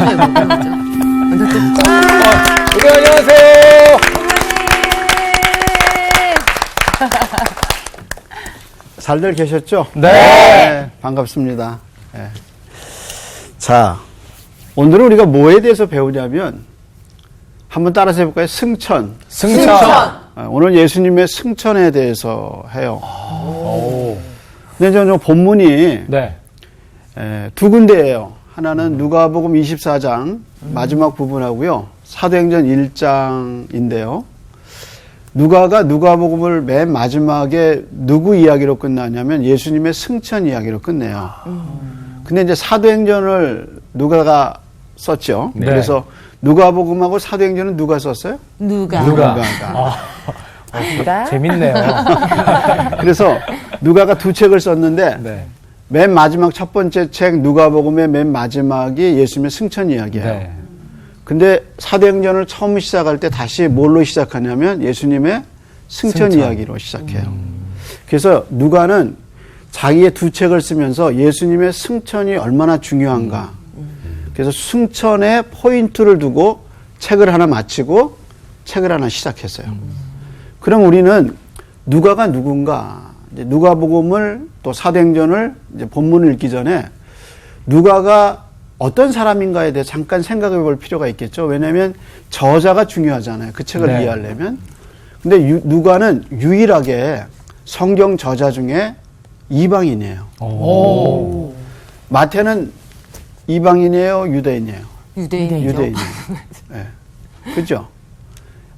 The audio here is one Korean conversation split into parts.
해보죠. 먼저 듣고. 우리 안녕하세요. 잘들 계셨죠? 네. 반갑습니다. 네. 자, 오늘은 우리가 뭐에 대해서 배우냐면 한번 따라서 해볼까요? 승천. 오늘 예수님의 승천에 대해서 해요. 근데 저는 본문이 네. 두 군데예요. 하나는 누가복음 24장 마지막 부분하고요. 사도행전 1장인데요. 누가가 누가복음을 맨 마지막에 누구 이야기로 끝나냐면 예수님의 승천 이야기로 끝내요. 근데 이제 사도행전을 누가가 썼죠. 네. 그래서 누가복음하고 사도행전은 누가 썼어요? 누가가. 재밌네요. 그래서 누가가 두 책을 썼는데 네. 맨 마지막 첫 번째 책 누가복음의 맨 마지막이 예수님의 승천 이야기예요. 네. 근데 사도행전을 처음 시작할 때 다시 뭘로 시작하냐면 예수님의 승천 이야기로 시작해요. 그래서 누가는 자기의 두 책을 쓰면서 예수님의 승천이 얼마나 중요한가. 그래서 승천에 포인트를 두고 책을 하나 마치고 책을 하나 시작했어요. 그럼 우리는 누가가 누군가, 이제 누가복음을 또 사도행전을 이제 본문을 읽기 전에 누가가 어떤 사람인가에 대해 잠깐 생각해 볼 필요가 있겠죠. 왜냐하면 저자가 중요하잖아요. 그 책을 네. 이해하려면. 근데 누가는 유일하게 성경 저자 중에 이방인이에요. 오. 마태는 이방인이에요, 유대인이에요? 유대인이죠. 유대인이에요. 네. 그죠?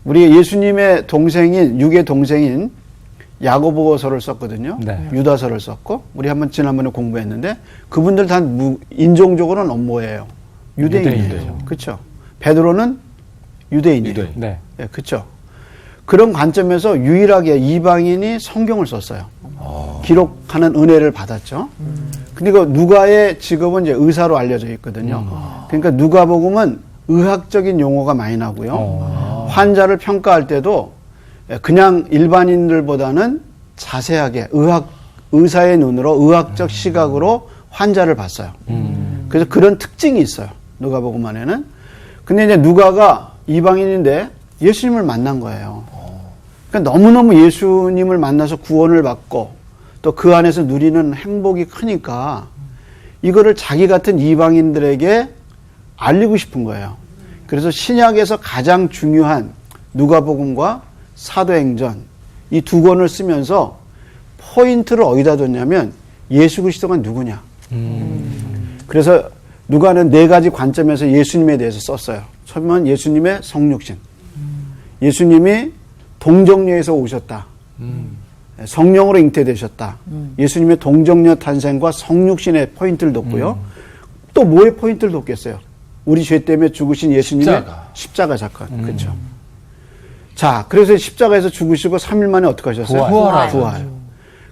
우리 예수님의 동생인, 육의 동생인 야고보서를 썼거든요. 네. 유다서를 썼고, 우리 한번 지난번에 공부했는데, 그분들 다 인종적으로는 뭐예요? 유대인이에요. 유대인이죠. 그쵸? 베드로는 유대인이에요. 유대인. 네. 예, 그쵸? 그런 관점에서 유일하게 이방인이 성경을 썼어요. 기록하는 은혜를 받았죠. 근데 그 누가의 직업은 이제 의사로 알려져 있거든요. 그러니까 누가복음은 의학적인 용어가 많이 나고요. 환자를 평가할 때도 그냥 일반인들보다는 자세하게 의사의 눈으로 의학적 시각으로 환자를 봤어요. 그래서 그런 특징이 있어요. 누가복음 안에는. 근데 이제 누가가 이방인인데 예수님을 만난 거예요. 그러니까 너무너무 예수님을 만나서 구원을 받고 또 그 안에서 누리는 행복이 크니까 이거를 자기 같은 이방인들에게 알리고 싶은 거예요. 그래서 신약에서 가장 중요한 누가복음과 사도행전 이 두 권을 쓰면서 포인트를 어디다 뒀냐면 예수 그리스도가 누구냐. 그래서 누가는 네 가지 관점에서 예수님에 대해서 썼어요. 처음은 예수님의 성육신. 예수님이 동정녀에서 오셨다. 성령으로 잉태되셨다. 예수님의 동정녀 탄생과 성육신의 포인트를 뒀고요. 또 뭐의 포인트를 뒀겠어요? 우리 죄 때문에 죽으신 예수님의 십자가 사건. 그렇죠. 자, 그래서 십자가에서 죽으시고 3일 만에 어떻게 하셨어요? 부활.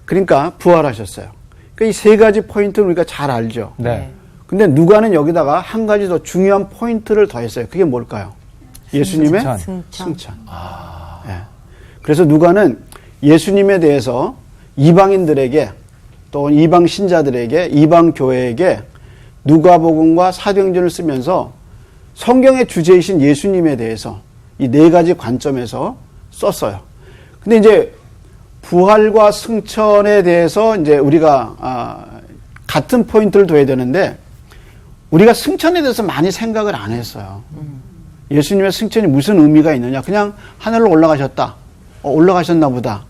그러니까 부활하셨어요. 그러니까 이 세 가지 포인트는 우리가 잘 알죠. 네. 근데 누가는 여기다가 한 가지 더 중요한 포인트를 더했어요. 그게 뭘까요? 예수님의 승천. 예. 그래서 누가는 예수님에 대해서 이방인들에게 또 이방 신자들에게 이방 교회에게 누가복음과 사도행전을 쓰면서 성경의 주제이신 예수님에 대해서 이 네 가지 관점에서 썼어요. 근데 이제 부활과 승천에 대해서 이제 우리가 같은 포인트를 둬야 되는데 우리가 승천에 대해서 많이 생각을 안 했어요. 예수님의 승천이 무슨 의미가 있느냐? 그냥 하늘로 올라가셨다. 올라가셨나 보다.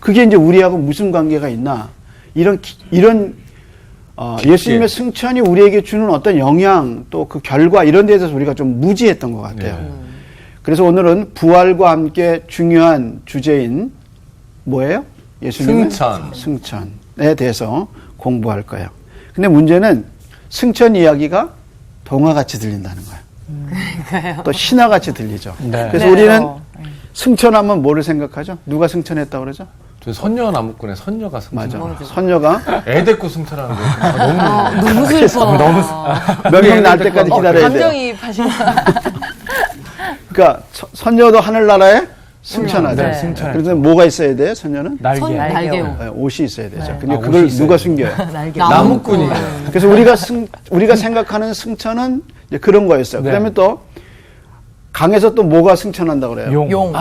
그게 이제 우리하고 무슨 관계가 있나? 이런 예수님의 승천이 우리에게 주는 어떤 영향 또 그 결과 이런 데에 대해서 우리가 좀 무지했던 것 같아요. 그래서 오늘은 부활과 함께 중요한 주제인 뭐예요? 예수님의 승천에 대해서 공부할 거예요. 근데 문제는 승천 이야기가 동화같이 들린다는 거예요. 또 신화같이 들리죠. 네. 그래서 우리는 승천하면 뭐를 생각하죠? 누가 승천했다고 그러죠? 저 선녀 나무꾼의 선녀가 승천. 맞아. 선녀가 애 데리고 승천하는 거 너무 슬퍼. 몇 명 날 때까지 기다려야 돼요. 감정이입하시나. 그러니까 선녀도 하늘나라에 승천하죠. 네, 승천하죠. 그래서 뭐가 있어야 돼요? 선녀는? 날개. 날개요. 네, 옷이 있어야 되죠. 근데 아, 그걸 옷이 있어야 누가 돼요. 숨겨요? 날개. 나무꾼이. 그래서 우리가 생각하는 승천은 이제 그런 거였어요. 네. 그다음에 또 강에서 또 뭐가 승천한다고 그래요? 용.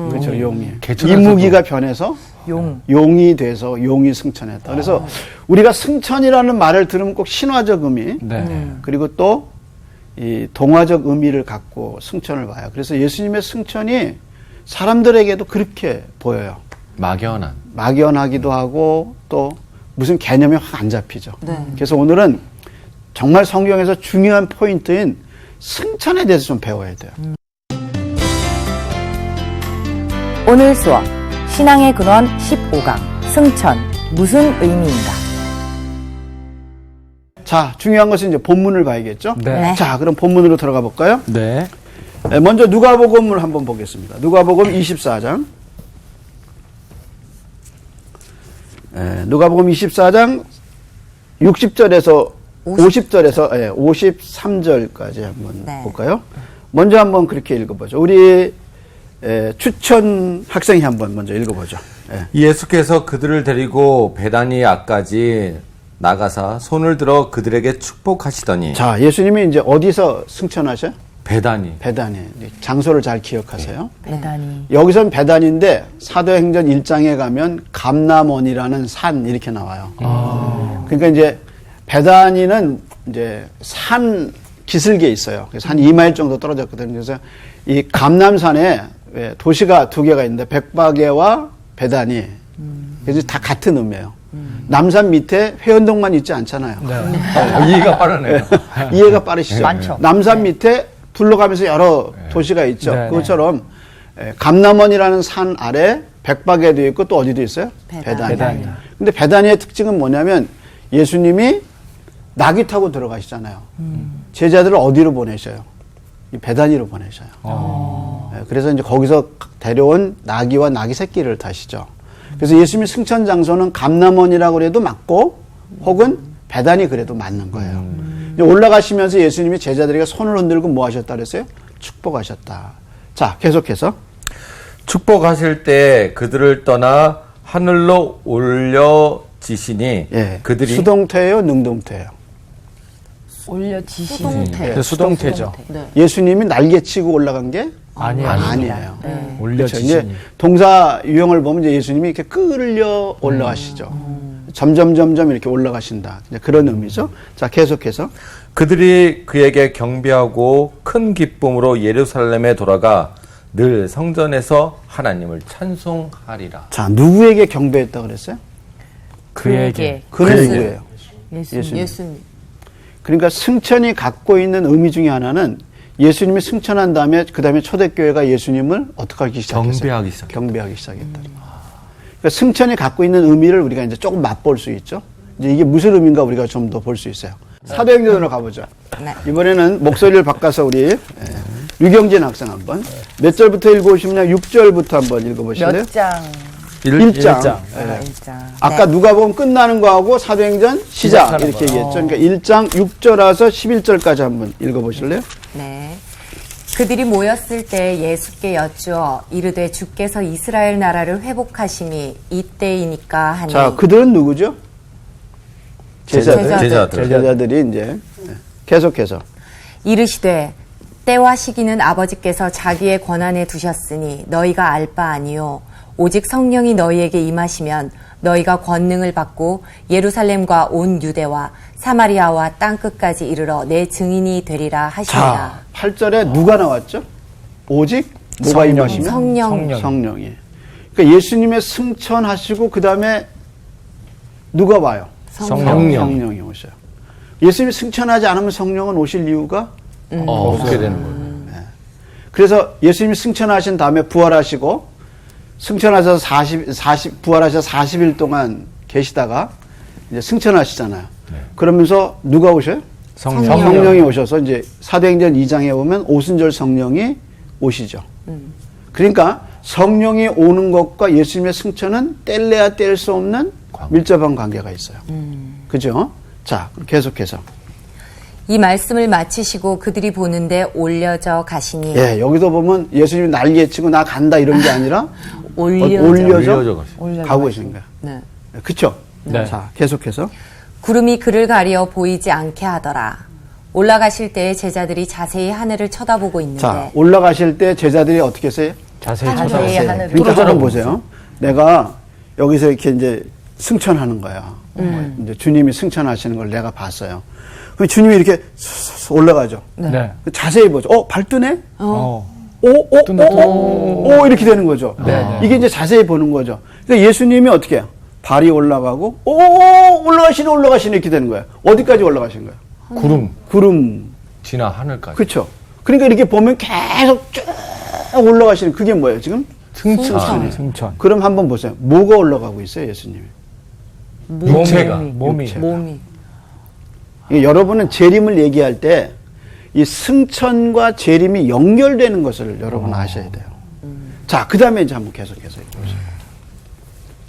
그렇죠. 용이. 개천에서도. 이무기가 변해서 용. 용이 돼서 용이 승천했다. 그래서 우리가 승천이라는 말을 들으면 꼭 신화적 의미 네. 그리고 또 이 동화적 의미를 갖고 승천을 봐요. 그래서 예수님의 승천이 사람들에게도 그렇게 보여요. 막연한. 막연하기도 하고 또 무슨 개념이 확 안 잡히죠. 네. 그래서 오늘은 정말 성경에서 중요한 포인트인 승천에 대해서 좀 배워야 돼요. 오늘 수업 신앙의 근원 15강 승천 무슨 의미인가? 자, 중요한 것은 이제 본문을 봐야겠죠. 네. 자, 그럼 본문으로 들어가 볼까요? 네. 네, 먼저 누가복음을 한번 보겠습니다. 누가복음 24장. 누가복음 24장 60절에서 50절에서 53절까지 한번 네. 볼까요? 먼저 한번 그렇게 읽어보죠. 우리 추천 학생이 한번 먼저 읽어보죠. 예. 예수께서 그들을 데리고 베다니아까지 나가사 손을 들어 그들에게 축복하시더니 자, 예수님이 이제 어디서 승천하셔요? 베다니 베다니. 장소를 잘 기억하세요. 대단히 여기선 베단인데 사도행전 1장에 가면 감람원이라는 산 이렇게 나와요. 그러니까 이제 베다니는 이제 산 기슭에 있어요. 그래서 한 2마일 정도 떨어졌거든요. 그래서 이 감람산에 왜 도시가 두 개가 있는데 백바게와 베다니. 그래서 다 같은 의미예요. 남산 밑에 회원동만 있지 않잖아요. 이해가 빠르네요. 이해가 빠르시죠? 많죠. 남산 밑에 둘러가면서 여러 도시가 있죠. 네. 그것처럼 감람원이라는 산 아래 백바게도 있고 또 어디도 있어요? 베다니. 베다니. 근데 베다니의 특징은 뭐냐면 예수님이 나귀 타고 들어가시잖아요. 제자들을 어디로 보내셔요? 이 베다니로 보내셔요. 그래서 이제 거기서 데려온 나귀와 나귀 새끼를 타시죠. 그래서 예수님의 승천 장소는 감람원이라고 그래도 맞고 혹은 베다니 그래도 맞는 거예요. 올라가시면서 예수님이 제자들에게 손을 흔들고 뭐 하셨다 그랬어요? 축복하셨다. 자, 계속해서. 축복하실 때 그들을 떠나 하늘로 올려지시니 예. 그들이 수동태예요, 능동태예요? 올려지시. 네, 수동태죠. 네. 예수님이 날개치고 올라간 게 아니에요. 아니에요. 네. 그렇죠. 올려지시니. 이제 동사 유형을 보면 이제 예수님이 이렇게 끌려 올라가시죠. 점점 이렇게 올라가신다. 이제 그런 의미죠. 자, 계속해서. 그들이 그에게 경배하고 큰 기쁨으로 예루살렘에 돌아가 늘 성전에서 하나님을 찬송하리라. 자, 누구에게 경배했다 그랬어요? 그에게. 그는 예수. 누구예요? 예수님. 예수님. 그러니까 승천이 갖고 있는 의미 중에 하나는 예수님이 승천한 다음에 그 다음에 초대교회가 예수님을 어떻게 하기 시작했어요? 경배하기 시작했다. 경배하기 시작했다. 그러니까 승천이 갖고 있는 의미를 우리가 이제 조금 맛볼 수 있죠. 이제 이게 무슨 의미인가 우리가 좀 더 볼 수 있어요. 사도행전으로 가보죠. 네. 이번에는 목소리를 바꿔서 우리 류경진 학생 한번 몇 절부터 읽어보시면 6절부터 한번 읽어보실래요? 몇 장. 1장. 네. 아까 누가 보면 끝나는 거하고 사도행전 시작 시작하는 이렇게 거요. 얘기했죠. 그러니까 1장 6절에서 11절까지 한번 읽어보실래요? 네. 그들이 모였을 때 예수께 여쭈어 이르되 주께서 이스라엘 나라를 회복하심이 이때이니까 하니 자, 그들은 누구죠? 제자들. 제자들이 이제 계속해서 이르시되 때와 시기는 아버지께서 자기의 권한에 두셨으니 너희가 알 바 아니요 오직 성령이 너희에게 임하시면 너희가 권능을 받고 예루살렘과 온 유대와 사마리아와 땅끝까지 이르러 내 증인이 되리라 하시니라. 자, 8절에 누가 나왔죠? 오직 뭐가 성령. 임하시면? 성령. 성령이. 그러니까 예수님의 승천하시고 그 다음에 누가 와요? 성령이 오셔요. 예수님이 승천하지 않으면 성령은 오실 이유가 어떻게 되는 거예요? 그래서 예수님이 승천하신 다음에 부활하시고 승천하셔서 부활하셔서 40일 동안 계시다가 이제 승천하시잖아요. 그러면서 누가 오셔요? 성령이 오셔서 이제 사도행전 2장에 보면 오순절 성령이 오시죠. 그러니까 성령이 오는 것과 예수님의 승천은 뗄래야 뗄 수 없는 밀접한 관계가 있어요. 그죠? 자, 계속해서. 이 말씀을 마치시고 그들이 보는데 올려져 가시니 예, 여기서 보면 예수님이 날개치고 나 간다 이런 게 아니라 올려져 올려져 가시죠. 가고 계신 거예요. 네. 그쵸? 네. 자, 계속해서. 구름이 그를 가리어 보이지 않게 하더라. 올라가실 때에 제자들이 자세히 하늘을 쳐다보고 있는데 자, 올라가실 때 제자들이 어떻게 했어요? 자세히 하늘에 쳐다보세요. 하늘을 그러니까 한번 보세요. 내가 여기서 이렇게 이제 승천하는 거야. 이제 주님이 승천하시는 걸 내가 봤어요. 그럼 주님이 이렇게 올라가죠. 네. 자세히 보죠. 발 뜨네? 뜬다. 오, 이렇게 되는 거죠. 네. 이게 이제 자세히 보는 거죠. 그러니까 예수님이 어떻게 해요? 발이 올라가고, 올라가시네, 이렇게 되는 거예요. 어디까지 올라가신 거예요? 구름. 지나 하늘까지. 그렇죠. 그러니까 이렇게 보면 계속 쭉 올라가시는 그게 뭐예요, 지금? 승천. 그럼 한번 보세요. 뭐가 올라가고 있어요, 예수님이? 육체가. 몸이. 이게 여러분은 재림을 얘기할 때 이 승천과 재림이 연결되는 것을 여러분 아셔야 돼요. 자, 그 다음에 이제 한번 계속해서 읽어보세요.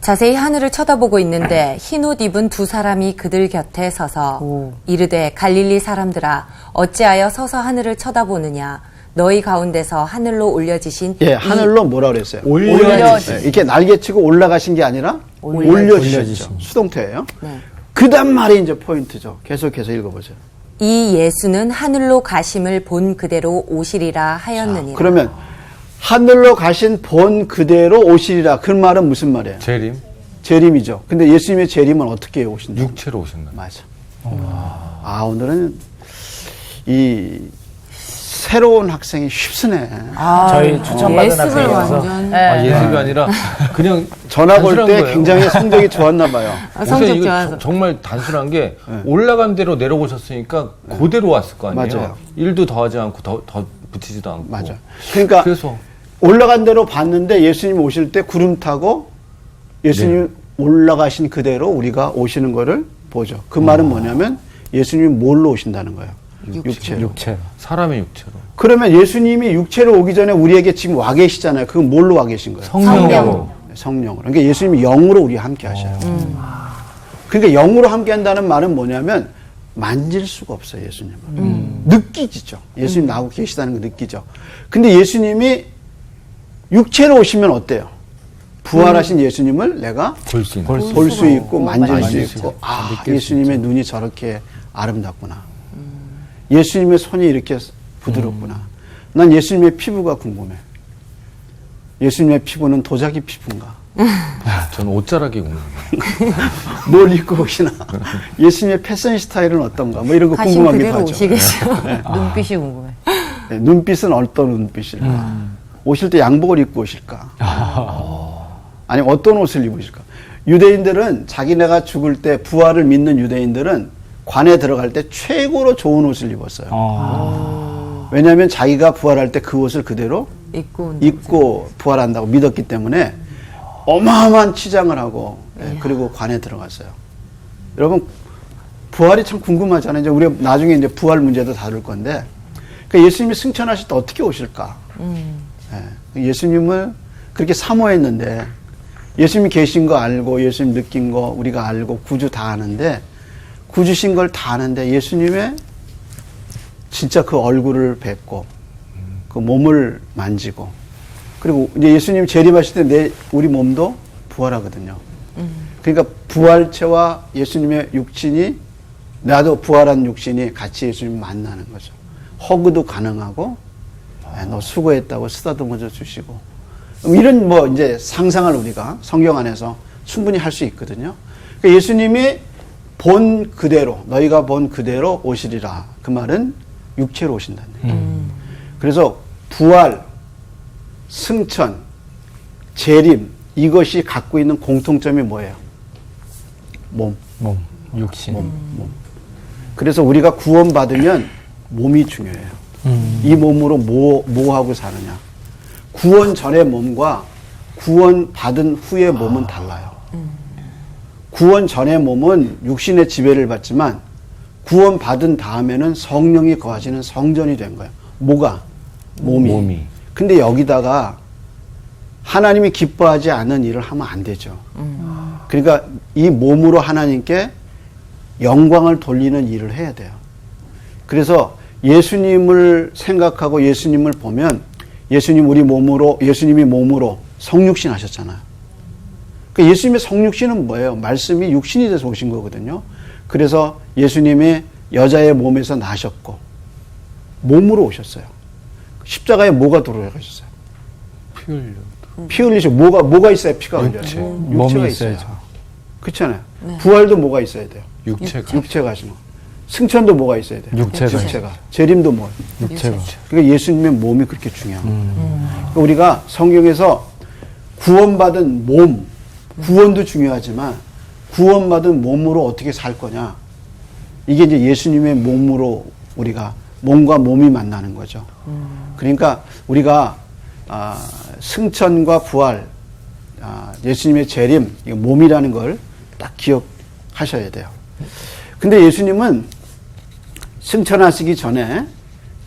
자세히 하늘을 쳐다보고 있는데 흰 옷 입은 두 사람이 그들 곁에 서서 이르되 갈릴리 사람들아 어찌하여 서서 하늘을 쳐다보느냐 너희 가운데서 하늘로 올려지신 예, 하늘로 뭐라 그랬어요? 올려지신. 네, 이렇게 날개치고 올라가신 게 아니라 올려지셨죠. 수동태예요. 네. 그 다음 말이 이제 포인트죠. 계속해서 읽어보세요. 이 예수는 하늘로 가심을 본 그대로 오시리라 하였느니라. 그러면 하늘로 가신 본 그대로 오시리라. 그 말은 무슨 말이에요? 재림. 재림이죠. 근데 예수님의 재림은 어떻게 오신다? 육체로 오신다. 맞아. 오늘은 이 새로운 학생이 쉽으네. 저희 추천받은 예습을 학생이라서. 완전 예습이 아니라 그냥 전화 볼 단순한 때 거예요. 굉장히 성적이 좋았나 봐요. 성적 이거 좋아서. 정말 단순한 게 올라간 대로 내려오셨으니까 그대로 왔을 거 아니에요. 맞아요. 일도 더하지 않고 더 붙이지도 않고. 맞아. 그러니까 그래서 올라간 대로 봤는데 예수님 오실 때 구름 타고 예수님 올라가신 그대로 우리가 오시는 거를 보죠. 그 말은 뭐냐면 예수님이 뭘로 오신다는 거예요? 육체로. 사람의 육체로. 그러면 예수님이 육체로 오기 전에 우리에게 지금 와 계시잖아요. 그건 뭘로 와 계신 거예요? 성령으로. 성령으로. 그러니까 예수님이 영으로 우리와 함께 하셔요. 그러니까 영으로 함께 한다는 말은 뭐냐면 만질 수가 없어요, 예수님은. 느끼지죠. 예수님 나하고 계시다는 거 느끼죠. 근데 예수님이 육체로 오시면 어때요? 부활하신 예수님을 내가 볼 수 있는. 볼 수 있고 만질 수 만질 있고 예수님의 눈이 저렇게 아름답구나. 예수님의 손이 이렇게 부드럽구나. 난 예수님의 피부가 궁금해. 예수님의 피부는 도자기 피부인가? 저는 옷자락이 궁금해요. 뭘 입고 오시나? 예수님의 패션 스타일은 어떤가? 뭐 이런 거 가심 궁금하기도 그대로 하죠. 오시겠죠. 눈빛이 궁금해. 네, 눈빛은 어떤 눈빛일까? 오실 때 양복을 입고 오실까? 아니 어떤 옷을 입으실까? 유대인들은 자기네가 죽을 때 부활을 믿는 유대인들은 관에 들어갈 때 최고로 좋은 옷을 입었어요. 왜냐하면 자기가 부활할 때 그 옷을 그대로 입고 부활한다고 믿었기 때문에 어마어마한 치장을 하고 그리고 관에 들어갔어요. 여러분 부활이 참 궁금하잖아요. 이제 우리가 나중에 이제 부활 문제도 다룰 건데 그러니까 예수님이 승천하실 때 어떻게 오실까? 예수님을 그렇게 사모했는데 예수님이 계신 거 알고 예수님 느낀 거 우리가 알고 구주 다 아는데 구주신 걸 다 아는데 예수님의 진짜 그 얼굴을 뵙고 그 몸을 만지고 그리고 이제 예수님 재림하실 때 우리 몸도 부활하거든요. 그러니까 부활체와 예수님의 육신이 나도 부활한 육신이 같이 예수님 만나는 거죠. 허그도 가능하고 너 수고했다고 쓰다듬어 주시고 이런 뭐 이제 상상을 우리가 성경 안에서 충분히 할 수 있거든요. 그러니까 예수님이 본 그대로 너희가 본 그대로 오시리라. 그 말은 육체로 오신다는 얘기예요. 그래서 부활, 승천, 재림 이것이 갖고 있는 공통점이 뭐예요? 몸, 육신. 그래서 우리가 구원받으면 몸이 중요해요. 이 몸으로 뭐 하고 사느냐. 구원 전의 몸과 구원 받은 후의 몸은 달라요. 구원 전의 몸은 육신의 지배를 받지만 구원 받은 다음에는 성령이 거하시는 성전이 된 거예요. 뭐가? 몸이. 근데 여기다가 하나님이 기뻐하지 않는 일을 하면 안 되죠. 그러니까 이 몸으로 하나님께 영광을 돌리는 일을 해야 돼요. 그래서 예수님을 생각하고 예수님을 보면 예수님이 몸으로 성육신 하셨잖아요. 그러니까 예수님의 성육신은 뭐예요? 말씀이 육신이 돼서 오신 거거든요. 그래서 예수님이 여자의 몸에서 나셨고 몸으로 오셨어요. 십자가에 뭐가 들어가셨어요? 피 흘려. 피 흘리시고 뭐가 있어야 피가 흘려요? 육체. 육체가 몸이 있어요. 있어야죠. 그렇잖아요. 부활도 뭐가 있어야 돼요? 육체가. 하시는 거. 승천도 뭐가 있어야 돼요? 육체가. 재림도 뭐? 육체가. 그러니까 예수님의 몸이 그렇게 중요한 거예요. 그러니까 우리가 성경에서 구원받은 몸, 구원도 중요하지만 구원받은 몸으로 어떻게 살 거냐. 이게 이제 예수님의 몸으로 우리가 몸과 몸이 만나는 거죠. 그러니까 우리가 승천과 부활, 예수님의 재림, 이거 몸이라는 걸 딱 기억하셔야 돼요. 근데 예수님은 승천하시기 전에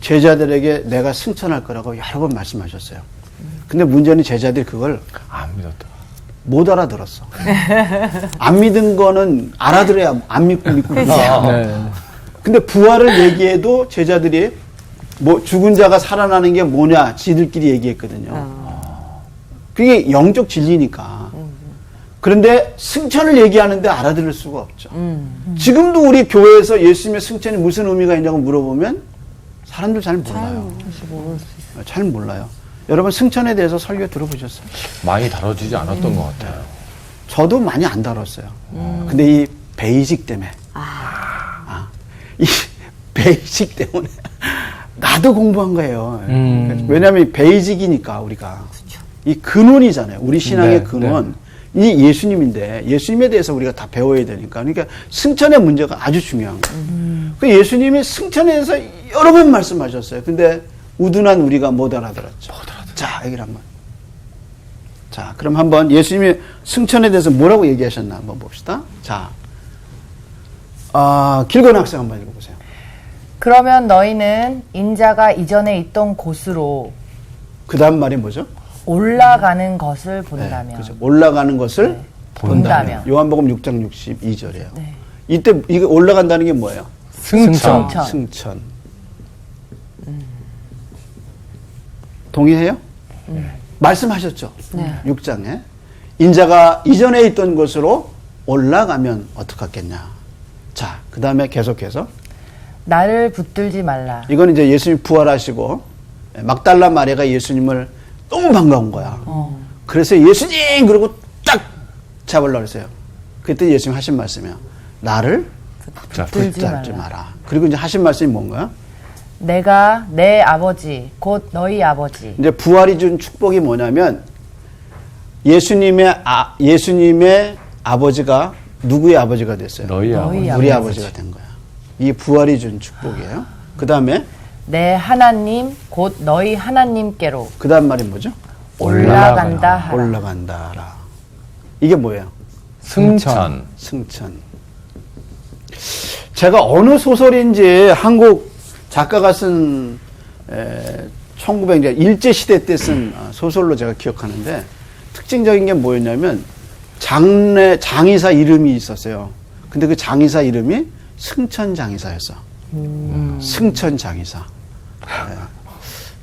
제자들에게 내가 승천할 거라고 여러 번 말씀하셨어요. 근데 문제는 제자들이 그걸 안 믿었다. 못 알아들었어. 안 믿은 거는 알아들어야 안 믿고 그러죠. 네. 근데 부활을 얘기해도 제자들이 뭐 죽은 자가 살아나는 게 뭐냐 지들끼리 얘기했거든요. 그게 영적 진리니까. 그런데 승천을 얘기하는데 알아들을 수가 없죠. 지금도 우리 교회에서 예수님의 승천이 무슨 의미가 있냐고 물어보면 사람들 잘 몰라요. 잘 몰라요. 여러분 승천에 대해서 설교 들어보셨어요? 많이 다뤄지지 않았던 것 같아요. 저도 많이 안 다뤘어요. 근데 이 베이직 때문에. 이 베이직 때문에. 나도 공부한 거예요. 왜냐하면 베이직이니까 우리가. 이 근원이잖아요. 우리 신앙의 네, 근원. 이 예수님인데 예수님에 대해서 우리가 다 배워야 되니까. 그러니까 승천의 문제가 아주 중요한 거예요. 그 예수님이 승천에 대해서 여러 번 말씀하셨어요. 근데 우둔한 우리가 못 알아들었죠. 자, 여기를 한번. 자, 그럼 한번 예수님이 승천에 대해서 뭐라고 얘기하셨나 한번 봅시다. 자, 길건 학생 한번 읽어보세요. 그러면 너희는 인자가 이전에 있던 곳으로 그 다음 말이 뭐죠? 올라가는 것을 본다면. 그렇죠. 올라가는 것을 본다면. 요한복음 6장 62절이에요. 네. 이때 이거 올라간다는 게 뭐예요? 승천. 승천. 동의해요? 말씀하셨죠? 네. 6장에. 인자가 이전에 있던 곳으로 올라가면 어떡하겠냐. 자, 그 다음에 계속해서. 나를 붙들지 말라. 이건 이제 예수님 부활하시고 막달라 마리아가 예수님을 너무 반가운 거야. 그래서 예수님! 그러고 딱 잡으려고 했어요. 그때 예수님 하신 말씀이야. 나를 붙잡지 마라. 그리고 이제 하신 말씀이 뭔가요? 내가 내 아버지 곧 너희 아버지. 이제 부활이 준 축복이 뭐냐면 예수님의 아버지가 누구의 아버지가 됐어요? 너희 아버지. 우리 아버지가 된 거야. 이 부활이 준 축복이에요. 그 다음에 내 하나님 곧 너희 하나님께로 그 다음 말이 뭐죠? 올라간다 하라. 올라간다라. 이게 뭐예요? 승천. 승천. 제가 어느 소설인지 한국 작가가 쓴 1900년 일제시대 때 쓴 소설로 제가 기억하는데 특징적인 게 뭐였냐면 장의사 이름이 있었어요. 근데 그 장의사 이름이 승천장의사였어. 승천장의사.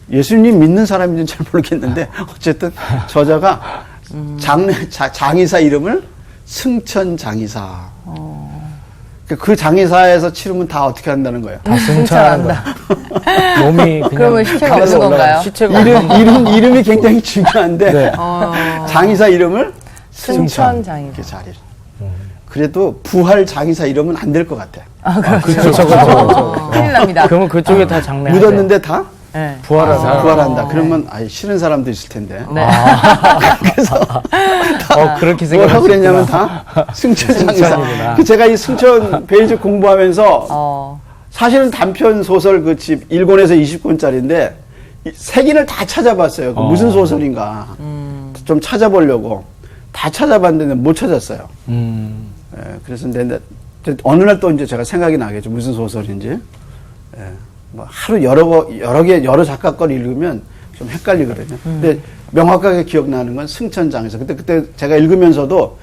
예수님 믿는 사람인지는 잘 모르겠는데 어쨌든 저자가 장의사 이름을 승천장의사. 그 장의사에서 치르면 다 어떻게 한다는 거예요? 다 승천하는 거야. 몸이 그냥 그러면 시체가 없는 건가요? 시체가 이름이 굉장히 중요한데 네. 장의사 이름을 승천장이다. 이렇게 잘해. 그래도 부활 장의사 이름은 안 될 것 같아. 그렇죠. 큰일 납니다. 그러면 그쪽에 다 장례. 묻었는데 다 네. 부활한다. 그러면 싫은 사람도 있을 텐데. 네. 그래서 그렇게 뭐라고 생각하셨구나. 그랬냐면 다 승천장의사. 승천이구나. 제가 이 승천 베이직 공부하면서 사실은 단편 소설 그 집 1권에서 20권짜리인데 색인을 다 찾아봤어요. 그 무슨 소설인가 좀 찾아보려고 다 찾아봤는데 못 찾았어요. 그래서 어느 날 또 이제 제가 생각이 나겠죠. 무슨 소설인지. 뭐 하루 여러 작가 걸 읽으면 좀 헷갈리거든요. 근데 명확하게 기억나는 건 승천장에서. 그때 제가 읽으면서도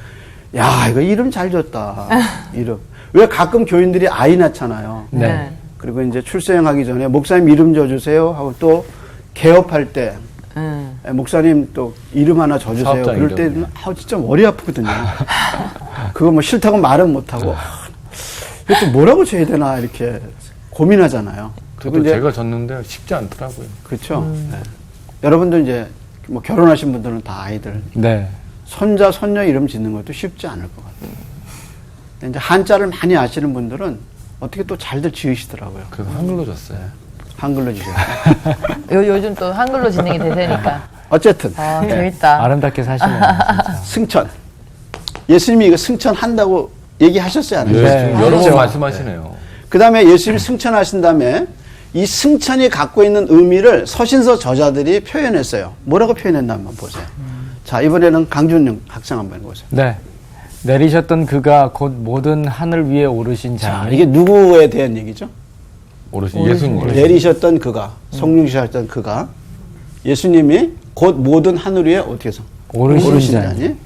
야, 이거 이름 잘 줬다. 이름. 왜 가끔 교인들이 아이 낳잖아요. 네. 그리고 이제 출생하기 전에 목사님 이름 줘주세요 하고 또 개업할 때 목사님 또 이름 하나 줘주세요. 사업자 그럴 때는 진짜 머리 아프거든요. 그거 뭐 싫다고 말은 못하고 그것도 뭐라고 줘야 되나 이렇게 고민하잖아요. 저도 제가 졌는데 쉽지 않더라고요. 그렇죠. 네. 여러분도 이제 뭐 결혼하신 분들은 다 아이들 네. 손자 손녀 이름 짓는 것도 쉽지 않을 것 같아요. 근데 이제 한자를 많이 아시는 분들은 어떻게 또 잘들 지으시더라고요. 그래서 한글로 졌어요. 한글로 지으세요. 요즘 또 한글로 짓는 게 대세니까. 어쨌든 아, 재밌다. 아름답게 사시네요. 진짜. 승천. 예수님이 이거 승천한다고 얘기하셨어요, 안 네, 하셨어요? 지금 여러 번 말씀하시네요. 그 다음에 예수님이 승천하신 다음에 이 승천이 갖고 있는 의미를 서신서 저자들이 표현했어요. 뭐라고 표현했나 한번 보세요. 자, 이번에는 강준영 학생 한번 보세요. 네. 내리셨던 그가 곧 모든 하늘 위에 오르신 자, 자니 이게 누구에 대한 얘기죠? 오르신 예수님. 내리셨던 그가, 성령시하셨던 그가, 예수님이 곧 모든 하늘 위에 어떻게 해서 오르신 자니?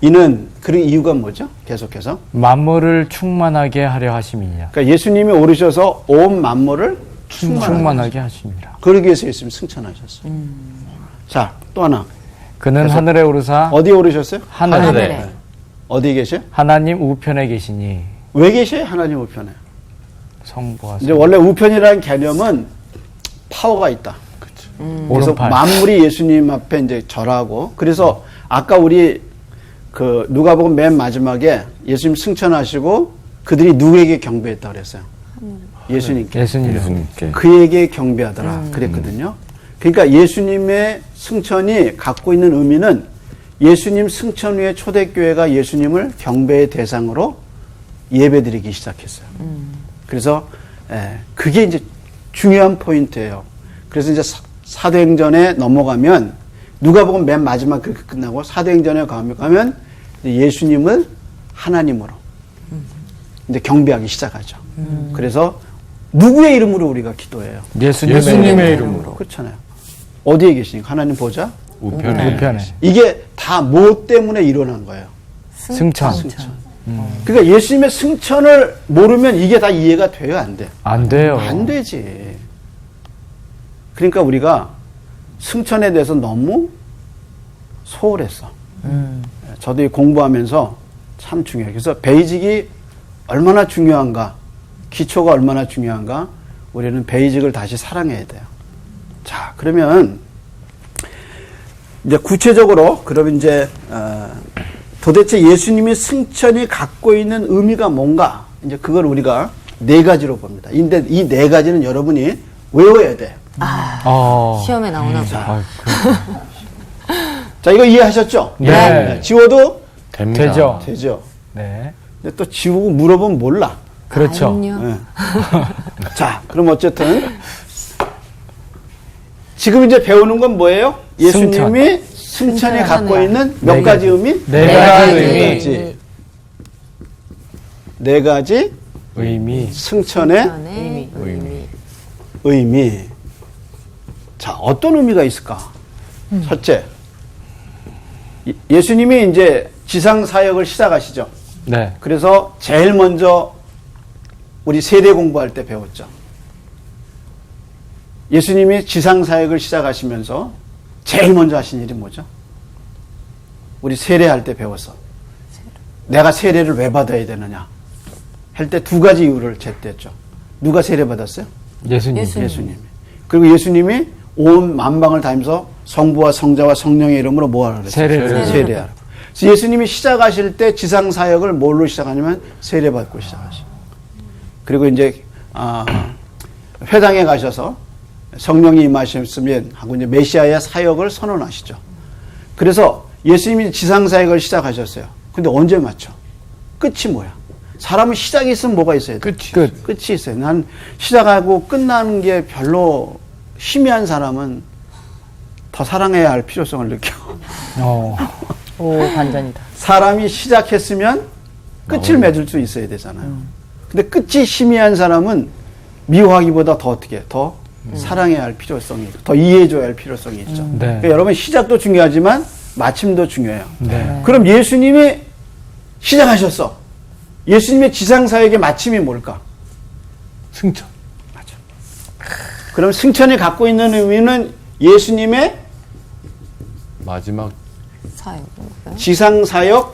이는 그런 이유가 뭐죠? 계속해서. 만물을 충만하게 하려 하심이냐. 그러니까 예수님이 오르셔서 온 만물을 충만하게 하심이라. 그러기 위해서 예수님 승천하셨어요. 자, 또 하나. 그는 그래서 하늘에 오르사 어디에 오르셨어요? 하늘에 어디에 계세요? 하나님 우편에 계시니 왜 계세요? 하나님 우편에. 성부하사 이제 원래 우편이라는 개념은 파워가 있다. 그래서 오른팔. 만물이 예수님 앞에 이제 절하고, 그래서 아까 우리 그 누가복음 맨 마지막에 예수님 승천하시고 그들이 누구에게 경배했다 그랬어요? 예수님께. 예수님께. 그에게 경배하더라 그랬거든요. 그러니까 예수님의 승천이 갖고 있는 의미는 예수님 승천 후에 초대교회가 예수님을 경배의 대상으로 예배드리기 시작했어요. 그래서 그게 이제 중요한 포인트예요. 그래서 이제 사도행전에 넘어가면 누가복음 맨 마지막 그렇게 끝나고 사도행전에 가면 예수님을 하나님으로 이제 경배하기 시작하죠. 그래서 누구의 이름으로 우리가 기도해요? 예수님의 이름으로. 그렇잖아요. 어디에 계시니까 하나님 보자. 우편에. 우편에 이게 다 뭐 때문에 일어난 거예요? 승천. 그러니까 예수님의 승천을 모르면 이게 다 이해가 돼요, 안 돼요? 안 돼요. 안 되지. 그러니까 우리가 승천에 대해서 너무 소홀했어. 저도 이 공부하면서 참 중요해요. 그래서 베이직이 얼마나 중요한가, 기초가 얼마나 중요한가, 우리는 베이직을 다시 사랑해야 돼요. 자, 그러면 이제 구체적으로 그럼 이제 도대체 예수님의 승천이 갖고 있는 의미가 뭔가, 이제 그걸 우리가 네 가지로 봅니다. 근데 이 네 가지는 여러분이 외워야 돼요. 시험에 나오나 보다. 아, 자, 이거 이해하셨죠? 네. 지워도 됩니다. 되죠. 되죠. 네. 근데 또 지우고 물어보면 몰라. 그렇죠. 아니요. 네. 자, 그럼 어쨌든 지금 이제 배우는 건 뭐예요? 예수님이 승천이 갖고 있는 몇 가지 의미? 네 가지 의미. 네 가지 의미. 승천의 의미. 자, 어떤 의미가 있을까? 첫째, 예수님이 이제 지상 사역을 시작하시죠. 네. 그래서 제일 먼저 우리 세례 공부할 때 배웠죠. 예수님이 지상 사역을 시작하시면서 제일 먼저 하신 일이 뭐죠? 우리 세례할 때 배웠어. 내가 세례를 왜 받아야 되느냐 할 때 두 가지 이유를 제시했죠. 누가 세례 받았어요? 예수님. 예수님이. 그리고 예수님이 온 만방을 다니면서 성부와 성자와 성령의 이름으로 뭐하라 그랬어요? 세례하라. 그래서 예수님이 시작하실 때 지상 사역을 뭘로 시작하냐면 세례 받고 시작하시고. 그리고 이제 회당에 가셔서 성령이 임하셨으면 하고 이제 메시아의 사역을 선언하시죠. 그래서 예수님이 지상 사역을 시작하셨어요. 근데 언제 마쳐? 끝이 뭐야? 사람은 시작이 있으면 뭐가 있어야 돼? 끝이 있어요. 난 시작하고 끝나는 게 별로 희미한 사람은 더 사랑해야 할 필요성을 느껴. 오, 반전이다. 사람이 시작했으면 끝을 맺을 수 있어야 되잖아요. 근데 끝이 희미한 사람은 미워하기보다 더 어떻게, 더 사랑해야 할 필요성이 있고, 더 이해해줘야 할 필요성이 있죠. 네. 그러니까 여러분 시작도 중요하지만 마침도 중요해요. 네. 그럼 예수님이 시작하셨어. 예수님의 지상사역의 마침이 뭘까? 승천. 맞아. 그럼 승천이 갖고 있는 의미는 예수님의 마지막 사역. 지상사역의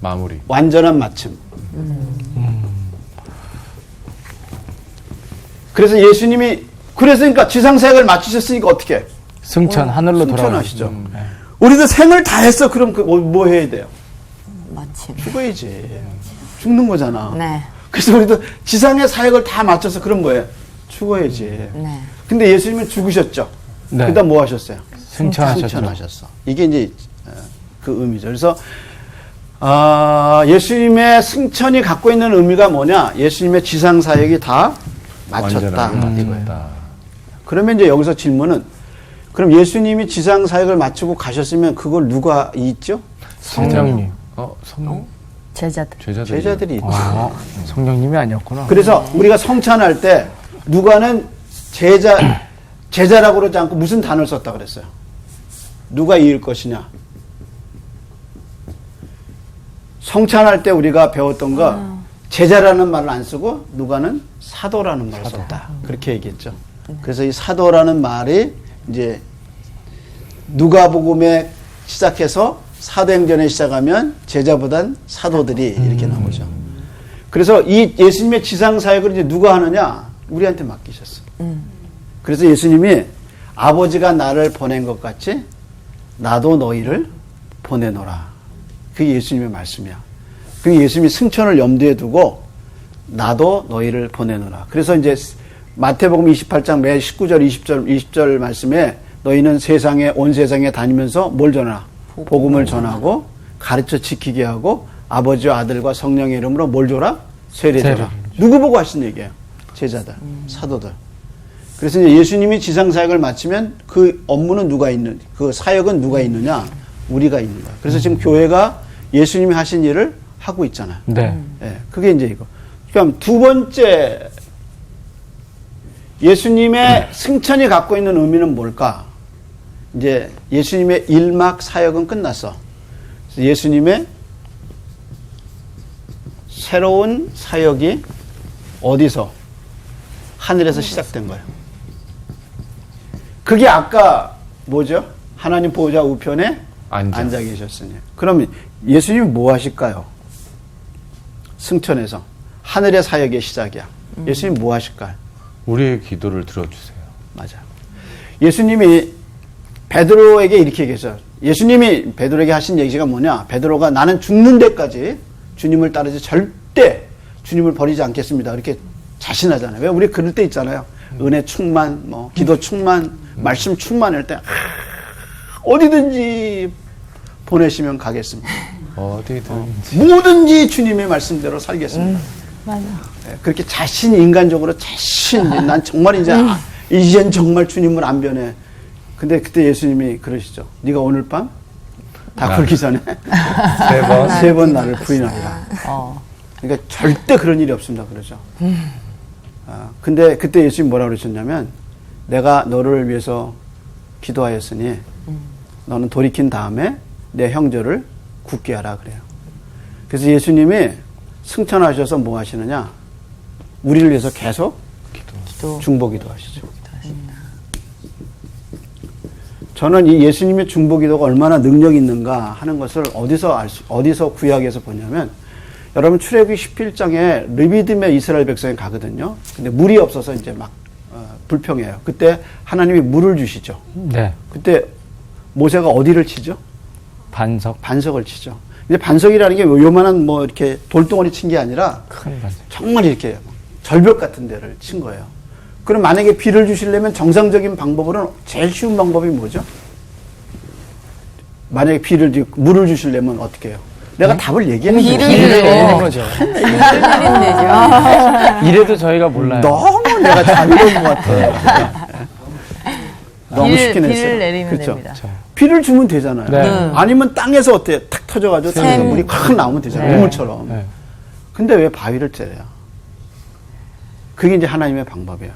마무리. 완전한 마침. 그래서 예수님이 그러니까 지상사역을 마치셨으니까 어떻게 해? 승천 하늘로 승천하시죠. 돌아가시죠. 우리도 생을 다 했어. 그럼 뭐 해야 돼요? 마침. 죽어야지. 죽는 거잖아. 네. 그래서 우리도 지상의 사역을 다 마쳐서 그럼 뭐예요? 죽어야지. 네. 근데 예수님은 죽으셨죠. 네. 그다음 뭐 하셨어요? 승천하셨죠. 승천하셨어. 이게 이제 그 의미죠. 그래서 예수님의 승천이 갖고 있는 의미가 뭐냐? 예수님의 지상 사역이 다 마쳤다 이거예요. 그러면 이제 여기서 질문은 그럼 예수님이 지상 사역을 마치고 가셨으면 그걸 누가 있죠? 성령님. 성령? 제자들. 제자들이 있죠. 성령님이 아니었구나. 그래서 우리가 성찬할 때 누가는 제자라고 그러지 않고 무슨 단어를 썼다 그랬어요? 누가 이을 것이냐? 성찬할 때 우리가 배웠던 거 제자라는 말을 안 쓰고 누가는 사도라는 말을 썼다. 그렇게 얘기했죠. 그래서 이 사도라는 말이 이제 누가복음에 시작해서 사도행전에 시작하면 제자보단 사도들이 이렇게 나오죠. 그래서 이 예수님의 지상 사역을 이제 누가 하느냐? 우리한테 맡기셨어. 그래서 예수님이 아버지가 나를 보낸 것 같이 나도 너희를 보내노라. 그게 예수님의 말씀이야. 그 예수님이 승천을 염두에 두고 나도 너희를 보내노라. 그래서 이제 마태복음 28장 매 19절, 20절 말씀에 너희는 온 세상에 다니면서 뭘 전하라? 복음을 전하고 가르쳐 지키게 하고 아버지와 아들과 성령의 이름으로 뭘 줘라? 세례줘라. 누구 보고 하신 얘기예요? 제자들, 사도들. 그래서 이제 예수님이 지상사역을 마치면 그 업무는 그 사역은 누가 있느냐? 우리가 있는 거야. 그래서 지금 교회가 예수님이 하신 일을 하고 있잖아요. 네. 네, 그게 이제 이거. 그럼 두 번째, 예수님의 승천이 갖고 있는 의미는 뭘까? 이제 예수님의 일막 사역은 끝났어. 그래서 예수님의 새로운 사역이 어디서? 하늘에서 시작된 거예요. 그게 아까 뭐죠? 하나님 보호자 우편에 앉아 계셨으니. 그러면 예수님이 뭐 하실까요? 승천에서. 하늘의 사역의 시작이야. 예수님이 뭐 하실까요? 우리의 기도를 들어주세요. 맞아. 예수님이 베드로에게 이렇게 얘기했어요. 예수님이 베드로에게 하신 얘기가 뭐냐? 베드로가 나는 죽는 데까지 주님을 따르지 절대 주님을 버리지 않겠습니다. 이렇게 자신하잖아요. 왜 우리 그럴 때 있잖아요. 은혜 충만, 기도 충만, 말씀 충만할 때 어디든지 보내시면 가겠습니다. 뭐든지 주님의 말씀대로 살겠습니다. 맞아. 네, 그렇게 인간적으로 난 정말 이젠 정말 주님을 안 변해. 근데 그때 예수님이 그러시죠. 네가 오늘 밤 다 굴기 전에 세 번 나를 부인하리라. 그러니까 절대 그런 일이 없습니다. 그러죠. 근데 그때 예수님이 뭐라고 그러셨냐면 내가 너를 위해서 기도하였으니 너는 돌이킨 다음에 내 형제를 굳게 하라 그래요. 그래서 예수님이 승천하셔서 뭐 하시느냐? 우리를 위해서 계속 중보기도 하시죠. 저는 이 예수님의 중보기도가 얼마나 능력이 있는가 하는 것을 어디서 구약에서 보냐면 여러분 출애굽기 11장에 르비딤의 이스라엘 백성이 가거든요. 근데 물이 없어서 이제 막 불평해요. 그때 하나님이 물을 주시죠. 네. 그때 모세가 어디를 치죠? 반석을 치죠. 이제 반석이라는 게 요만한 이렇게 돌덩어리 친 게 아니라 큰 반석. 정말 이렇게 절벽 같은 데를 친 거예요. 그럼 만약에 비를 주시려면 정상적인 방법으로는 제일 쉬운 방법이 뭐죠? 만약에 물을 주시려면 어떻게 해요? 내가 답을 얘기하면 비를 내리는 거죠. 내리면 이래도 저희가 몰라요. 너무 내가 잘 이런 것 같아. 너무 쉽게 냈어요. 비를 내리면 그렇죠? 됩니다. 비를 주면 되잖아요. 네. 아니면 땅에서 어때요? 탁 터져가지고 땅에서 물이 확 나오면 되잖아요. 네. 우물처럼. 네. 근데 왜 바위를 때려요? 그게 이제 하나님의 방법이에요.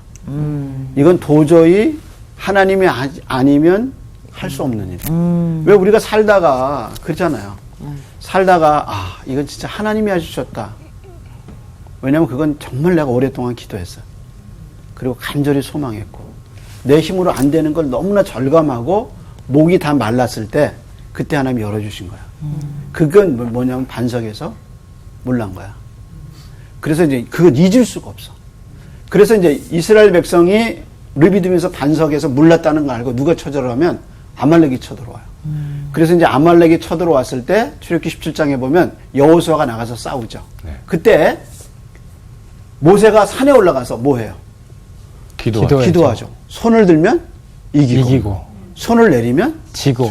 이건 도저히 하나님이 아니면 할 수 없는 일이에요. 왜 우리가 살다가 그렇잖아요. 살다가 이건 진짜 하나님이 해주셨다. 왜냐하면 그건 정말 내가 오랫동안 기도했어요. 그리고 간절히 소망했고 내 힘으로 안 되는 걸 너무나 절감하고 목이 다 말랐을 때 그때 하나님이 열어주신 거야. 그건 뭐냐면 반석에서 물 난 거야. 그래서 이제 그걸 잊을 수가 없어. 그래서 이제 이스라엘 백성이 르비딤에서 반석에서 물 났다는 걸 알고 누가 쳐들어오면 아말렉이 쳐들어와요. 그래서 이제 아말렉이 쳐들어왔을 때 출애굽기 17장에 보면 여호수아가 나가서 싸우죠. 네. 그때 모세가 산에 올라가서 뭐 해요? 기도하죠. 기도하죠. 손을 들면 이기고, 손을 내리면 지고.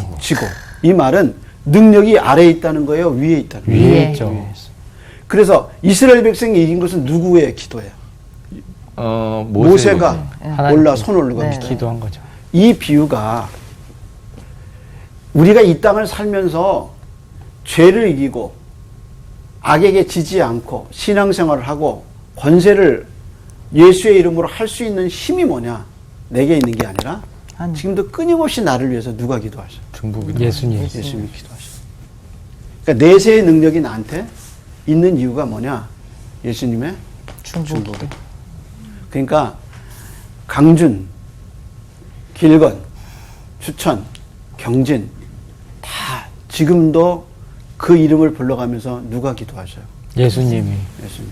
이 말은 능력이 아래에 있다는 거예요? 위에 있다는 거예요? 위에 있죠. 위에 있어. 그래서 이스라엘 백성이 이긴 것은 누구의 기도예요? 모세가 올라 손 올리고 기도한 거죠. 이 비유가 우리가 이 땅을 살면서 죄를 이기고 악에게 지지 않고 신앙생활을 하고 권세를 예수의 이름으로 할 수 있는 힘이 뭐냐? 내게 있는 게 아니라 지금도 끊임없이 나를 위해서 누가 기도하셔? 예수님. 예수님이 기도하셔. 그러니까 내세의 능력이 나한테 있는 이유가 뭐냐? 예수님의 중보기도. 그러니까 강준, 길건, 추천, 경진 다 지금도 그 이름을 불러가면서 누가 기도하셔요? 예수님이. 예수님.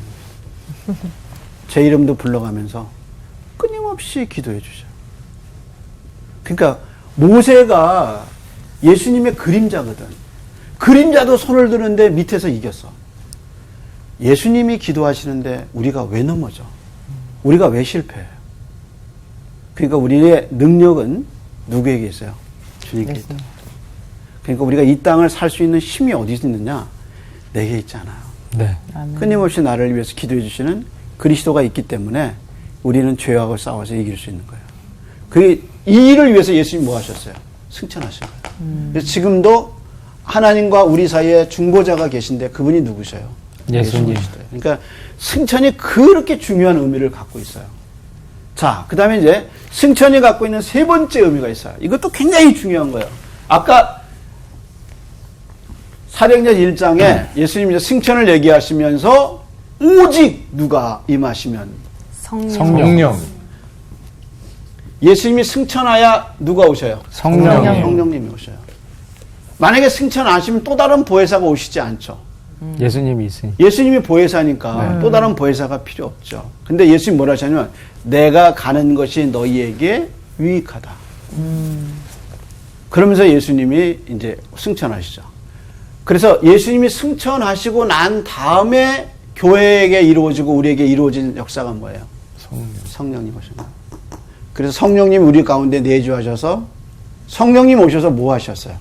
제 이름도 불러가면서 끊임없이 기도해 주셔요. 그러니까 모세가 예수님의 그림자거든. 그림자도 손을 드는데 밑에서 이겼어. 예수님이 기도하시는데 우리가 왜 넘어져? 우리가 왜 실패해? 그러니까 우리의 능력은 누구에게 있어요? 주님께 있다. 그러니까 우리가 이 땅을 살 수 있는 힘이 어디 있느냐? 내게 있지 않아요. 네. 끊임없이 나를 위해서 기도해 주시는 그리스도가 있기 때문에 우리는 죄악을 싸워서 이길 수 있는 거예요. 이 일을 위해서 예수님이 뭐 하셨어요? 승천하신 거예요. 그래서 지금도 하나님과 우리 사이에 중보자가 계신데 그분이 누구셔요? 예수님. 그러니까 승천이 그렇게 중요한 의미를 갖고 있어요. 자, 그 다음에 이제 승천이 갖고 있는 세 번째 의미가 있어요. 이것도 굉장히 중요한 거예요. 아까 사도행전 1장에 예수님이 이제 승천을 얘기하시면서 오직 누가 임하시면 성령. 예수님이 승천하야 누가 오셔요? 성령님이 오셔요. 만약에 승천 안 하시면 또 다른 보혜사가 오시지 않죠. 예수님이 있으니. 예수님이 보혜사니까 또 다른 보혜사가 필요 없죠. 근데 예수님이 뭐라 하시냐면 내가 가는 것이 너희에게 유익하다. 그러면서 예수님이 이제 승천하시죠. 그래서 예수님이 승천하시고 난 다음에 교회에게 이루어지고 우리에게 이루어진 역사가 뭐예요? 성령님 오신 거예요. 그래서 성령님 우리 가운데 내주하셔서 성령님 오셔서 뭐 하셨어요?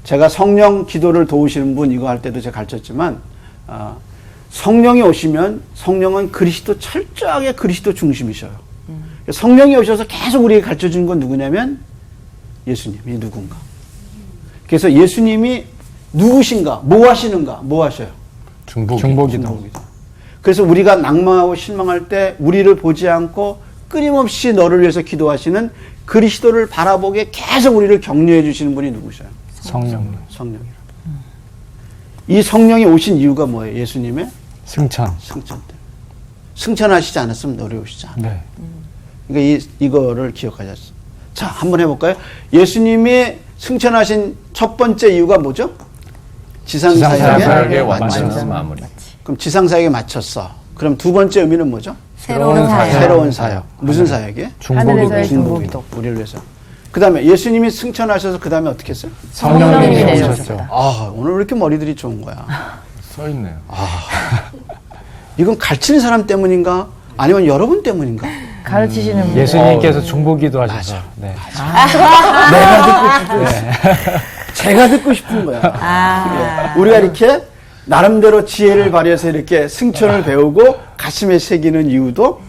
제가 성령 기도를 도우시는 분 이거 할 때도 제가 가르쳤지만 성령이 오시면 성령은 그리스도 철저하게 그리스도 중심이셔요. 성령이 오셔서 계속 우리에게 가르쳐주는 건 누구냐면 예수님이 누군가. 그래서 예수님이 누구신가, 뭐 하시는가, 뭐 하셔요? 중보기도. 그래서 우리가 낭망하고 실망할 때 우리를 보지 않고 끊임없이 너를 위해서 기도하시는 그리스도를 바라보게 계속 우리를 격려해 주시는 분이 누구셔요? 성령이라. 이 성령이 오신 이유가 뭐예요? 예수님의 승천 때. 승천하시지 않았으면 너를 오시지 않아요. 네. 그러니까 이거를 기억하셨어요. 자, 한번 해볼까요? 예수님이 승천하신 첫 번째 이유가 뭐죠? 지상사역의 완전 마무리. 그럼 지상사역에 맞췄어. 그럼 두 번째 의미는 뭐죠? 새로운 사역. 새로운 사역. 무슨 사역이에요? 중보기도. 우리를 위해서. 그 다음에 예수님이 승천하셔서 그 다음에 어떻게 했어요? 성령님이 오셨죠. 오늘 왜 이렇게 머리들이 좋은 거야? 써있네요. 이건 가르치는 사람 때문인가? 아니면 여러분 때문인가? 가르치시는 분. 예수님께서 중보기도 하셔서. 네. 내가 듣고 싶은 제가 듣고 싶은 거야. 우리가 이렇게 나름대로 지혜를 발휘해서 이렇게 승천을 배우고 가슴에 새기는 이유도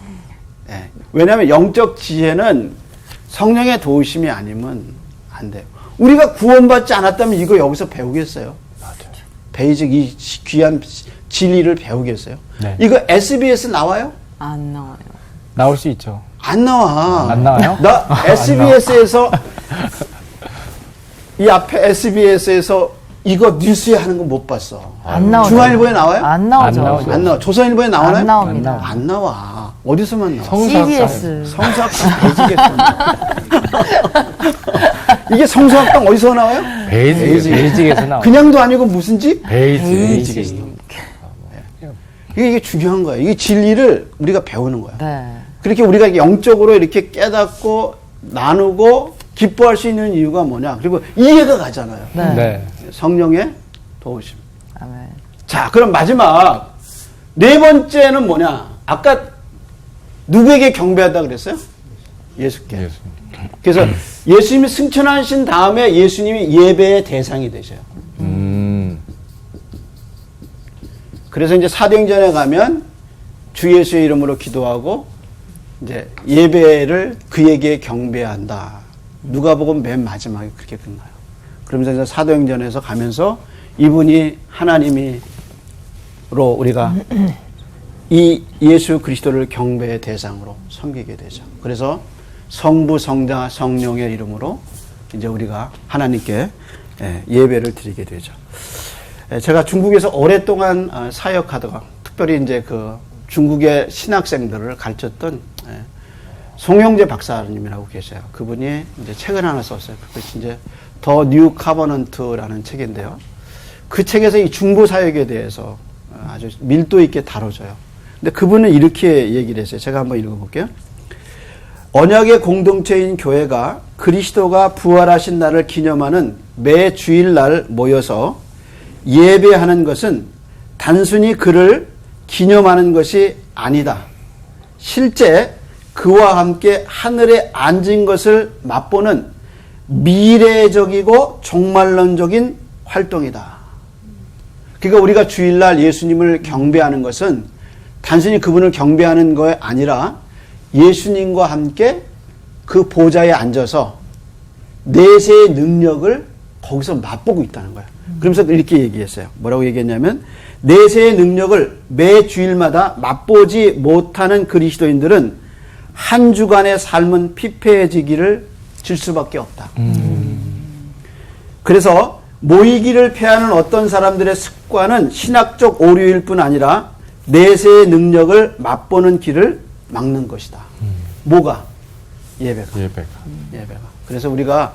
왜냐하면 영적 지혜는 성령의 도우심이 아니면 안 돼요. 우리가 구원받지 않았다면 이거 여기서 배우겠어요? 맞아요. 베이직 이 귀한 진리를 배우겠어요? 네. 이거 SBS 나와요? 안 나와요. 나올 수 있죠. 안 나와. 안 나와요? 나 SBS에서 이 앞에 SBS에서 이거 뉴스에 하는 거 못 봤어. 안 나오죠. 중앙일보에 나와요? 안 나오죠. 안 나오죠. 안 나와. 조선일보에 나오나요? 안 나옵니다. 안 나와. 어디서만 나와? CBS. 성사학교 베이직에서 이게 성서학당 어디서 나와요? 베이직에서 나와. 그냥도 아니고 무슨 집? 베이직에서 나와. 이게 중요한 거예요. 이 진리를 우리가 배우는 거예요. 네. 그렇게 우리가 영적으로 이렇게 깨닫고 나누고 기뻐할 수 있는 이유가 뭐냐? 그리고 이해가 가잖아요. 네. 네. 성령의 도우심. 아멘. 자, 그럼 마지막 네 번째는 뭐냐? 아까 누구에게 경배하다 그랬어요? 예수께. 그래서 예수님이 승천하신 다음에 예수님이 예배의 대상이 되셔요. 그래서 이제 사도행전에 가면 주 예수의 이름으로 기도하고 이제 예배를 그에게 경배한다. 누가복음 맨 마지막에 그렇게 끝나요. 그러면서 이제 사도행전에서 가면서 이분이 하나님이로 우리가 이 예수 그리스도를 경배의 대상으로 섬기게 되죠. 그래서 성부, 성자, 성령의 이름으로 이제 우리가 하나님께 예배를 드리게 되죠. 제가 중국에서 오랫동안 사역하다가 특별히 이제 그 중국의 신학생들을 가르쳤던 송영재 박사님이라고 계세요. 그분이 이제 책을 하나 썼어요. 그것이 이제 더 뉴 카버넌트라는 책인데요. 그 책에서 이 중보 사역에 대해서 아주 밀도 있게 다뤄져요. 근데 그분은 이렇게 얘기를 했어요. 제가 한번 읽어볼게요. 언약의 공동체인 교회가 그리스도가 부활하신 날을 기념하는 매 주일날 모여서 예배하는 것은 단순히 그를 기념하는 것이 아니다. 실제 그와 함께 하늘에 앉은 것을 맛보는 미래적이고 종말론적인 활동이다. 그러니까 우리가 주일날 예수님을 경배하는 것은 단순히 그분을 경배하는 거 아니라 예수님과 함께 그 보좌에 앉아서 내세의 능력을 거기서 맛보고 있다는 거예요. 그러면서 이렇게 얘기했어요. 뭐라고 얘기했냐면 내세의 능력을 매 주일마다 맛보지 못하는 그리스도인들은 한 주간의 삶은 피폐해지기를 질 수밖에 없다. 그래서 모이기를 패하는 어떤 사람들의 습관은 신학적 오류일 뿐 아니라 내세의 능력을 맛보는 길을 막는 것이다. 뭐가? 예배가. 그래서 우리가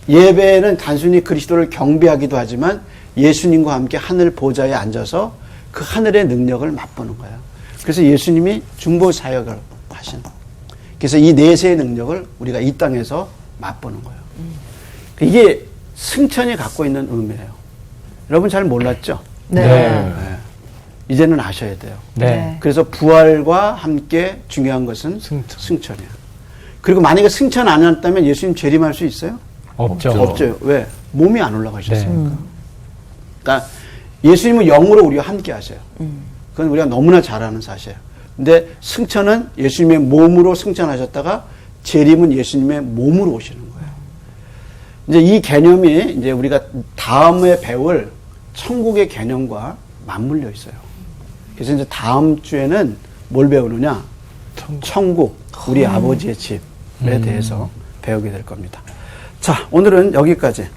예배는 단순히 그리스도를 경배하기도 하지만 예수님과 함께 하늘 보좌에 앉아서 그 하늘의 능력을 맛보는 거예요. 그래서 예수님이 중보 사역을 하신. 그래서 이 내세의 능력을 우리가 이 땅에서 맛보는 거예요. 이게 승천이 갖고 있는 의미예요. 여러분 잘 몰랐죠? 네. 이제는 아셔야 돼요. 네. 그래서 부활과 함께 중요한 것은 승천이에요. 그리고 만약에 승천 안 했다면 예수님 재림할 수 있어요? 없죠. 왜? 몸이 안 올라가셨으니까. 그러니까 예수님은 영으로 우리와 함께 하세요. 그건 우리가 너무나 잘 아는 사실이에요. 근데 승천은 예수님의 몸으로 승천하셨다가 재림은 예수님의 몸으로 오시는 거예요. 이제 이 개념이 이제 우리가 다음에 배울 천국의 개념과 맞물려 있어요. 그래서 이제 다음 주에는 뭘 배우느냐? 천국, 우리 아버지의 집에 대해서 배우게 될 겁니다. 자, 오늘은 여기까지.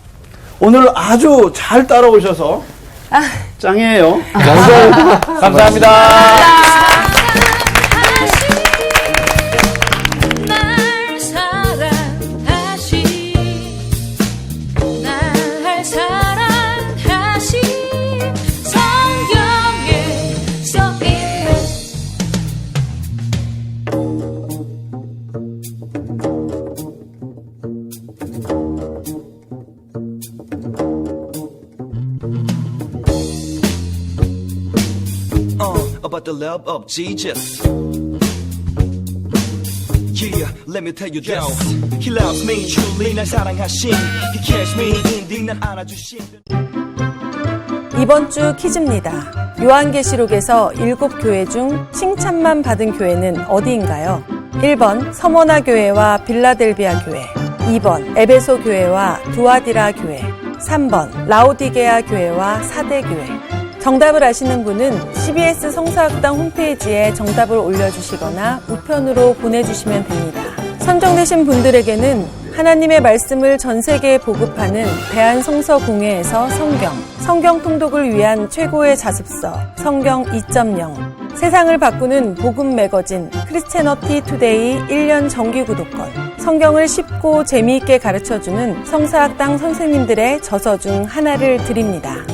오늘 아주 잘 따라오셔서 짱이에요. 감사합니다. About the love of Jesus. Yeah, let me tell you this. He loves me truly. 날 사랑하신. He cares me indeed. 날 안아주신. 이번 주 퀴즈입니다. 요한계시록에서 7교회 중 칭찬만 받은 교회는 어디인가요? 1번 서머나 교회와 빌라델비아 교회, 2번 에베소 교회와 두아디라 교회, 3번 라오디게아 교회와 사대 교회. 정답을 아시는 분은 CBS 성서학당 홈페이지에 정답을 올려주시거나 우편으로 보내주시면 됩니다. 선정되신 분들에게는 하나님의 말씀을 전 세계에 보급하는 대한성서공회에서 성경 통독을 위한 최고의 자습서 성경 2.0, 세상을 바꾸는 복음 매거진 크리스채너티 투데이 1년 정기 구독권, 성경을 쉽고 재미있게 가르쳐주는 성사학당 선생님들의 저서 중 하나를 드립니다.